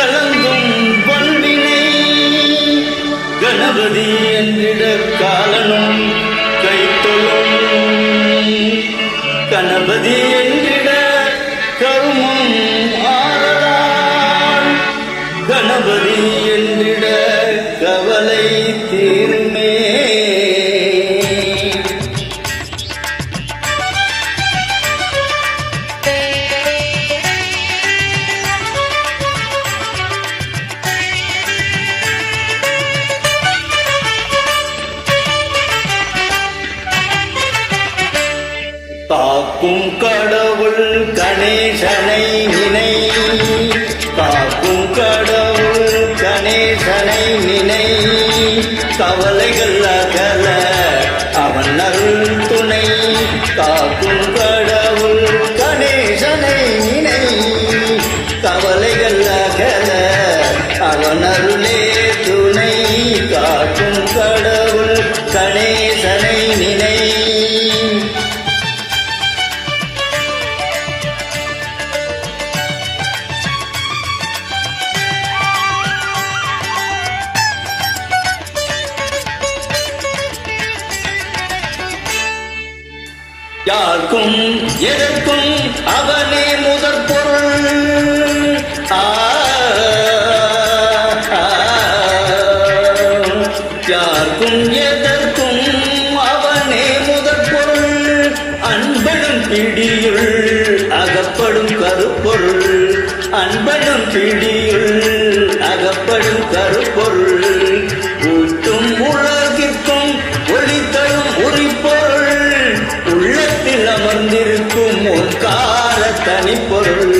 கலந்தும் பண்பினை கணபதி என்றிட காலனும் கைத்தொழும் கணபதி என்றிட கருமம் ஆறலான் கணபதி என்றிட கவலை தீருமே. காக்கும் கடவுள் கணேசனை நினை காக்கும் கடவுள் கணேசனை நினை கவலைகள் அகல அவன் அருள் துணை காக்கும் கடவுள் கணேசனை நினை கவலைகள் அகல அவன் அருளே துணை காக்கும் கடவுள் கணேசனை நினை. யாருக்கும் எதற்கும் அவனே முதற் பொருள் யாருக்கும் எதற்கும் அவனே முதற் பொருள் அன்பனும் பிடியுள் அகப்படும் கருப்பொருள் அன்பனும் பிடியுள் அகப்படும் கருப்பொருள் ஊட்டும் உலகிற்கும் ஒளி தரும் உரிப்பொருள் உள்ளத்தில் அமர்ந்திருக்கும் ஓங்கார தனிப்பொருள்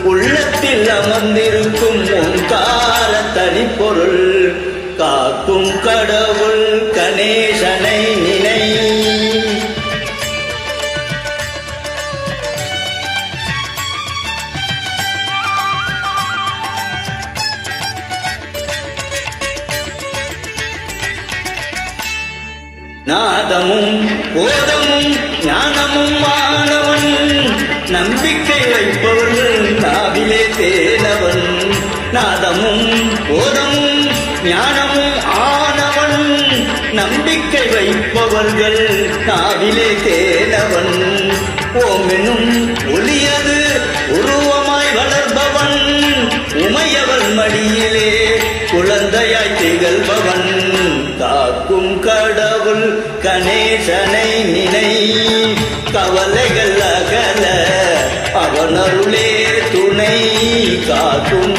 உள்ளத்தில் அமர்ந்திருக்கும் ஓங்கார தனிப்பொருள் காக்கும் கடவுள் கணேசனை நினை. நாதமும் போதமும் ஞானமும் ஆனவன் நம்பிக்கை வைப்பவர்கள் நாவிலே தேனவன் நாதமும் போதமும் ஞானமும் ஆனவன் நம்பிக்கை வைப்பவர்கள் நாவிலே தேனவன் ஓமெனும் ஒளியது உருவமாய் வளர்பவன் உமையவள் மடியிலே குழந்தையாய் திகழ்பவன் காக்கும் கடவுள் கணேசனை நினை கவலைகள் அகல அவன் அருளே துணை காக்கும்